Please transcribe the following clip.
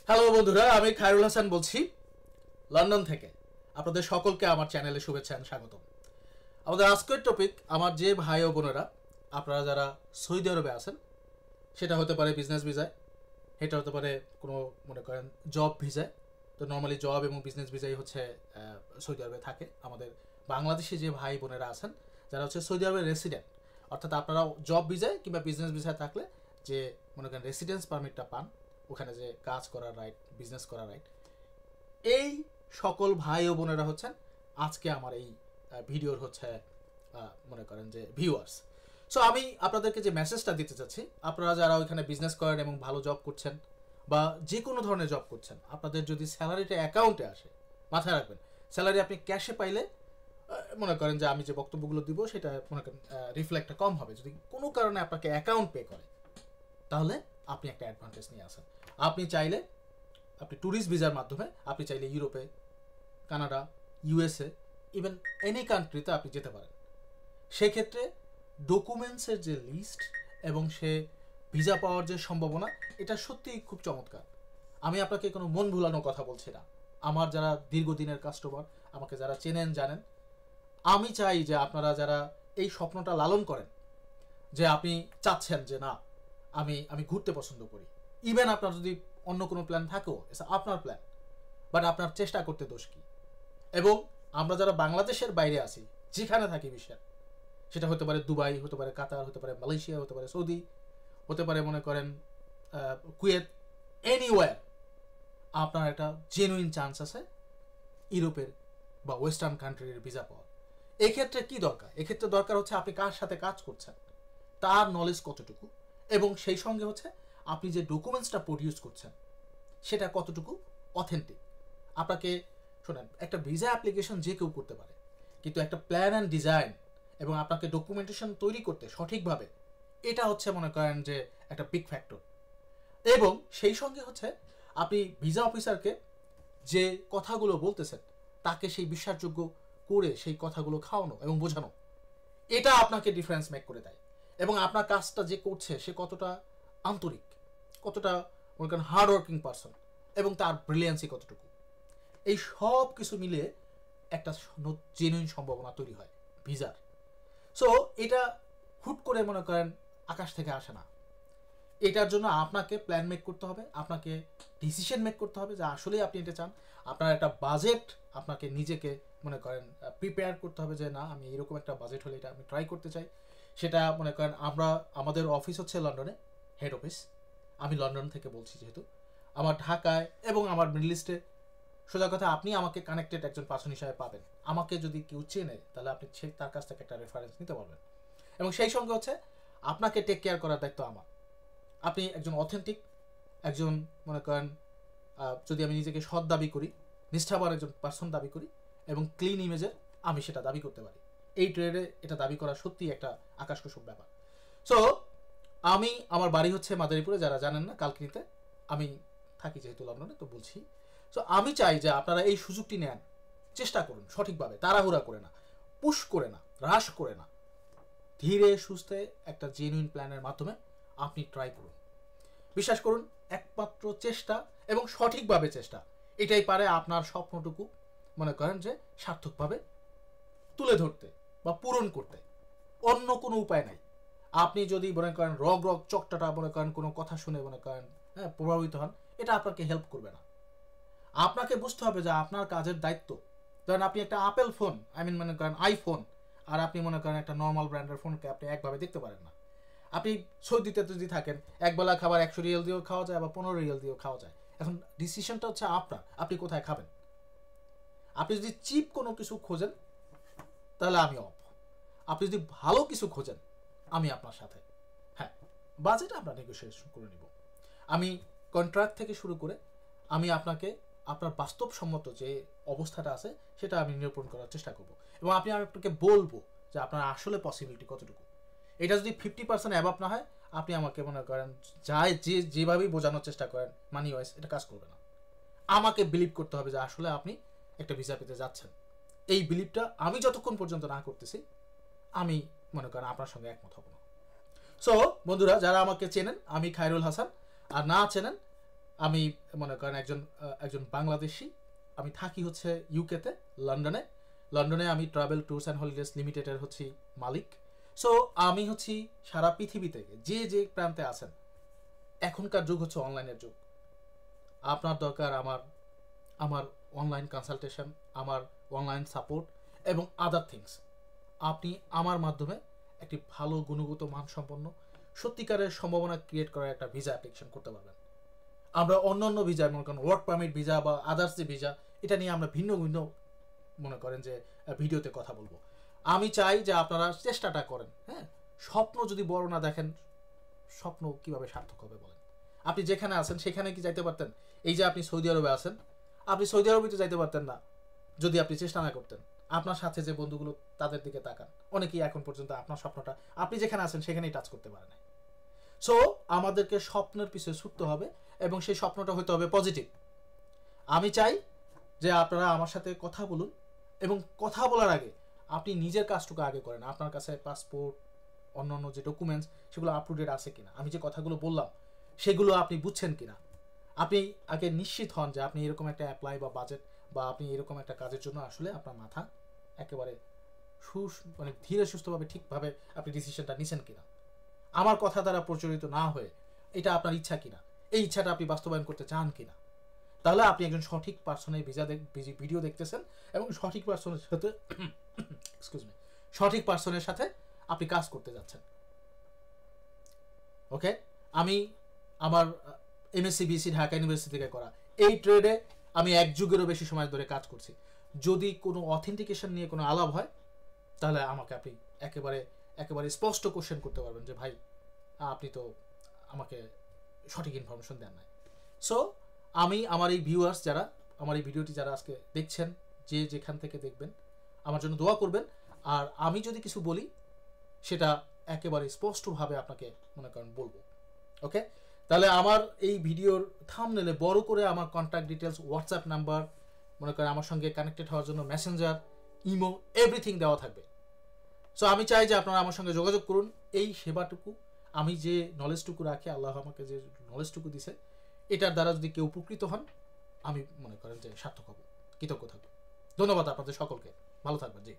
Hello বন্ধুরা, আমি খায়রুল হাসান বলছি লন্ডন থেকে। আপনাদের সকলকে আমার চ্যানেলে শুভেচ্ছা এবং স্বাগতম। আমাদের আজকের টপিক, আমার যে ভাই ও বোনেরা আপনারা যারা সৌদি আরবে আছেন, সেটা হতে পারে বিজনেস ভিসায়, এটা হতে পারে কোনো মনে করেন জব ভিসায়। তো নর্মালি জব এবং বিজনেস ভিসাই হচ্ছে সৌদি আরবে থাকে। আমাদের বাংলাদেশি যে ভাই বোনেরা আছেন যারা হচ্ছে সৌদি আরবের রেসিডেন্ট, অর্থাৎ আপনারা জব ভিসায় কিংবা বিজনেস ভিসায় থাকলে যে মনে করেন রেসিডেন্স পারমিটটা পান, ওখানে যে কাজ করার রাইট, বিজনেস করার রাইট, এই সকল ভাই ও বোনেরা হচ্ছেন আজকে আমার এই ভিডিওর হচ্ছে মনে করেন যে ভিউয়ার্স। সো আমি আপনাদেরকে যে মেসেজটা দিতে চাচ্ছি, আপনারা যারা ওইখানে বিজনেস করেন এবং ভালো জব করছেন বা যে কোনো ধরনের জব করছেন, আপনাদের যদি স্যালারিটা অ্যাকাউন্টে আসে, মাথায় রাখবেন স্যালারি আপনি ক্যাশে পাইলে মনে করেন যে আমি যে বক্তব্যগুলো দিব সেটা মনে করেন রিফ্লেক্টটা কম হবে। যদি কোনো কারণে আপনাকে অ্যাকাউন্ট পে করে, তাহলে আপনি একটা অ্যাডভান্টেজ নিয়ে আসেন। আপনি চাইলে আপনি ট্যুরিস্ট ভিসার মাধ্যমে আপনি চাইলে ইউরোপে, কানাডা, ইউএসএ, ইভেন এনি কান্ট্রিতে আপনি যেতে পারেন। সেক্ষেত্রে ডকুমেন্টসের যে লিস্ট এবং সে ভিসা পাওয়ার যে সম্ভাবনা, এটা সত্যিই খুব চমৎকার। আমি আপনাকে কোনো মন ভুলানো কথা বলছি না। আমার যারা দীর্ঘদিনের কাস্টমার, আমাকে যারা চেনেন জানেন, আমি চাই যে আপনারা যারা এই স্বপ্নটা লালন করেন, যে আপনি চাচ্ছেন যে না আমি ঘুরতে পছন্দ করি, ইভেন আপনার যদি অন্য কোনো প্ল্যান থাকেও, আপনার প্ল্যান, বাট আপনার চেষ্টা করতে দোষ কি। এবং আমরা যারা বাংলাদেশের বাইরে আছি, যেখানে থাকি বিশ্বের, সেটা হতে পারে দুবাই, হতে পারে কাতার, হতে পারে মালয়েশিয়া, হতে পারে সৌদি, হতে পারে মনে করেন কুয়েত, এনিওয়্যার, আপনার একটা জেনুইন চান্স আছে ইউরোপের বা ওয়েস্টার্ন কান্ট্রির ভিসা পাওয়ার। এক্ষেত্রে কি দরকার? এক্ষেত্রে দরকার হচ্ছে আপনি কার সাথে কাজ করছেন, তার নলেজ কতটুকু, এবং সেই সঙ্গে হচ্ছে আপনি যে ডকুমেন্টসটা প্রডিউস করছেন সেটা কতটুকু অথেন্টিক। আপনাকে শোনেন, একটা ভিসা অ্যাপ্লিকেশন যে কেউ করতে পারে, কিন্তু একটা প্ল্যান অ্যান্ড ডিজাইন এবং আপনাকে ডকুমেন্টেশন তৈরি করতে সঠিকভাবে, এটা হচ্ছে মনে করেন যে একটা বিগ ফ্যাক্টর। এবং সেই সঙ্গে হচ্ছে আপনি ভিসা অফিসারকে যে কথাগুলো বলতেছেন তাকে সেই বিশ্বাসযোগ্য করে সেই কথাগুলো খাওয়ানো এবং বোঝানো, এটা আপনাকে ডিফারেন্স মেক করে দেয়। এবং আপনার কাজটা যে করছে সে কতটা আন্তরিক, কতটা মনে করেন হার্ড ওয়ার্কিং পারসন, এবং তার ব্রিলিয়েন্সি কতটুকু, এই সব কিছু মিলে একটা জেনুইন সম্ভাবনা তৈরি হয় ভিসার। সো এটা হুট করে মনে করেন আকাশ থেকে আসে না। এটার জন্য আপনাকে প্ল্যান মেক করতে হবে, আপনাকে ডিসিশন মেক করতে হবে যে আসলেই আপনি এটা চান। আপনার একটা বাজেট আপনাকে নিজেকে মনে করেন প্রিপেয়ার করতে হবে যে না, আমি এরকম একটা বাজেট হলে এটা আমি ট্রাই করতে চাই। সেটা মনে করেন আমাদের অফিস হচ্ছে লন্ডনে, হেড অফিস। আমি লন্ডন থেকে বলছি, যেহেতু আমার ঢাকায় এবং আমার মিডল ইস্টে, সোজা কথা আপনি আমাকে কানেক্টেড একজন পার্সন হিসাবে পাবেন। আমাকে যদি কেউ চেনে তাহলে আপনি তার কাছ থেকে একটা রেফারেন্স নিতে পারবেন। এবং সেই সঙ্গে হচ্ছে আপনাকে টেক কেয়ার করার দায়িত্ব আমার। আপনি একজন অথেন্টিক, একজন মনে করেন যদি আমি নিজেকে সৎ দাবি করি, নিষ্ঠাবান একজন পার্সন দাবি করি এবং ক্লিন ইমেজের, আমি সেটা দাবি করতে পারি। এই ট্রেডে এটা দাবি করা সত্যিই একটা আকাশকুসুম ব্যাপার। সো আমার বাড়ি হচ্ছে মাদারীপুরে, যারা জানেন না, কালকিনিতে। আমি থাকি যেহেতু লন্ডনে, তো বলছি। সো আমি চাই যে আপনারা এই সুযোগটি নেন, চেষ্টা করুন সঠিকভাবে, তাড়াহুড়া করে না, পুশ করে না, হ্রাস করে না, ধীরে সুস্থে একটা জেনুইন প্ল্যানের মাধ্যমে আপনি ট্রাই করুন। বিশ্বাস করুন, একমাত্র চেষ্টা এবং সঠিকভাবে চেষ্টা, এটাই পারে আপনার স্বপ্নটুকু মনে করেন যে সার্থকভাবে তুলে ধরতে বা পূরণ করতে। অন্য কোনো উপায় নাই। আপনি যদি মনে করেন রগ চকটাটা মনে করেন কোনো কথা শুনে মনে করেন প্রভাবিত হন, এটা আপনাকে হেল্প করবে না। আপনাকে বুঝতে হবে যে আপনার কাজের দায়িত্ব। ধরেন আপনি একটা আপেল ফোন, মনে করেন আইফোন, আর আপনি মনে করেন একটা নর্মাল ব্র্যান্ডের ফোনকে আপনি একভাবে দেখতে পারেন না। আপনি সৌদিতে যদি থাকেন, একবেলা খাবার 100 রিয়াল দিয়েও খাওয়া যায় বা 15 রিয়াল দিয়েও খাওয়া যায়। এখন ডিসিশনটা হচ্ছে আপনার, আপনি কোথায় খাবেন। আপনি যদি চিপ কোনো কিছু খোঁজেন তাহলে আমি অফ। আপনি যদি ভালো কিছু খোঁজেন, আমি আপনার সাথে। হ্যাঁ, বাজেট আমরা নেগোসিয়েশন করে নিব। আমি কন্ট্রাক্ট থেকে শুরু করে আমি আপনাকে আপনার বাস্তবসম্মত যে অবস্থাটা আছে সেটা আমি নিরূপণ করার চেষ্টা করব, এবং আমি আপনাকে বলবো যে আপনার আসলে পসিবিলিটি কতটুকু। এটা যদি 50% অ্যাবাভ না হয়, আপনি আমাকে মনে করেন যেভাবেই বোঝানোর চেষ্টা করেন মানি ওয়াইজ, এটা কাজ করবে না। আমাকে বিলিভ করতে হবে যে আসলে আপনি একটা ভিসা পেতে যাচ্ছেন। এই বিলিভটা আমি যতক্ষণ পর্যন্ত না করতেছি, আমি মনে করেন আপনার সঙ্গে একমত হব না। সো বন্ধুরা, যারা আমাকে চেনেন, আমি খায়রুল হাসান, আর না চেনেন আমি মনে করেন একজন বাংলাদেশি, আমি থাকি হচ্ছে ইউকেতে, লন্ডনে আমি ট্রাভেল ট্যুরস অ্যান্ড হলিডেজ লিমিটেডের হচ্ছি মালিক। সো আমি হচ্ছি সারা পৃথিবীতে যে প্রান্তে আছেন, এখনকার যুগ হচ্ছে অনলাইনের যুগ। আপনার দরকার আমার অনলাইন কনসালটেশন, আমার অনলাইন সাপোর্ট এবং আদার থিংস। আপনি আমার মাধ্যমে একটি ভালো গুণগত মানসম্পন্ন সত্যিকারের সম্ভাবনা ক্রিয়েট করার একটা ভিসা অ্যাপ্লিকেশন করতে পারবেন। আমরা অন্য ভিসা, মনে করেন ওয়ার্ক পারমিট ভিসা বা আদার্স যে ভিসা, এটা নিয়ে আমরা ভিন্ন মনে করেন যে ভিডিওতে কথা বলবো। আমি চাই যে আপনারা চেষ্টাটা করেন। হ্যাঁ, স্বপ্ন যদি বড় না দেখেন, স্বপ্ন কিভাবে সার্থক হবে বলেন? আপনি যেখানে আছেন সেখানে কি যাইতে পারতেন? এই যে আপনি সৌদি আরবে আছেন, আপনি সৌদি আরবে তো যাইতে পারতেন না যদি আপনি চেষ্টা না করতেন। আপনার সাথে যে বন্ধুগুলো, তাদের দিকে তাকান, অনেকেই এখন পর্যন্ত আপনার স্বপ্নটা আপনি যেখানে আছেন সেখানেই টাচ করতে পারে না। সো আমাদেরকে স্বপ্নের পিছনে ছুটতে হবে এবং সেই স্বপ্নটা হতে হবে পজিটিভ। আমি চাই যে আপনারা আমার সাথে কথা বলুন এবং কথা বলার আগে আপনি নিজের কাজটুকু আগে করেন। আপনার কাছে পাসপোর্ট, অন্যান্য যে ডকুমেন্টস, সেগুলো আপ টু ডেট আছে কিনা, আমি যে কথাগুলো বললাম সেগুলো আপনি বুঝছেন কিনা, আপনি আগে নিশ্চিত হন যে আপনি এরকম একটা অ্যাপ্লাই বা বাজেট বা আপনি এরকম একটা কাজের জন্য আসলে আপনার মাথা একেবারে মানে ধীরে সুস্থভাবে ঠিকভাবে আপনি ডিসিশনটা নিছেন কিনা, আমার কথা দ্বারা প্রচলিত না হয়ে এটা আপনার ইচ্ছা কিনা, এই ইচ্ছাটা আপনি বাস্তবায়ন করতে চান কিনা। তাহলে আপনি একজন সঠিক পার্সনের ভিডিও দেখতেছেন এবং সঠিক পার্সনের সাথে সঠিক পার্সনের সাথে আপনি কাজ করতে যাচ্ছেন। ওকে, আমি আমার এমএসসি বিসি ঢাকা ইউনিভার্সিটি থেকে করা এই ট্রেডে আমি 1 যুগেরও বেশি সময় ধরে কাজ করছি। যদি কোনো অথেন্টিকেশন নিয়ে কোনো আলাপ হয়, তাহলে আমাকে আপনি একেবারে স্পষ্ট কোশ্চেন করতে পারবেন যে ভাই, আপনি তো আমাকে সঠিক ইনফরমেশন দেন নাই। সো আমি আমার এই ভিউয়ার্স যারা আমার এই ভিডিওটি যারা আজকে দেখছেন, যে যেখান থেকে দেখবেন, আমার জন্য দোয়া করবেন। আর আমি যদি কিছু বলি সেটা একেবারে স্পষ্টভাবে আপনাকে মনে করেন বলবো। ওকে, তাহলে আমার এই ভিডিওর থাম্বনেলে বড় করে আমার কন্ট্যাক্ট ডিটেলস, হোয়াটসঅ্যাপ নাম্বার, মনে করেন আমার সঙ্গে কানেক্টেড হওয়ার জন্য মেসেঞ্জার, ইমো, এভরিথিং দেওয়া থাকবে। সো আমি চাই যে আপনারা আমার সঙ্গে যোগাযোগ করুন। এই সেবাটুকু, আমি যে নলেজটুকু রাখি, আল্লাহ আমাকে যে নলেজটুকু দিছে, এটার দ্বারা যদি কেউ উপকৃত হন, আমি মনে করেন যে সার্থক হব, কৃতজ্ঞ থাকবো। ধন্যবাদ আপনাদের সকলকে, ভালো থাকবেন। জি।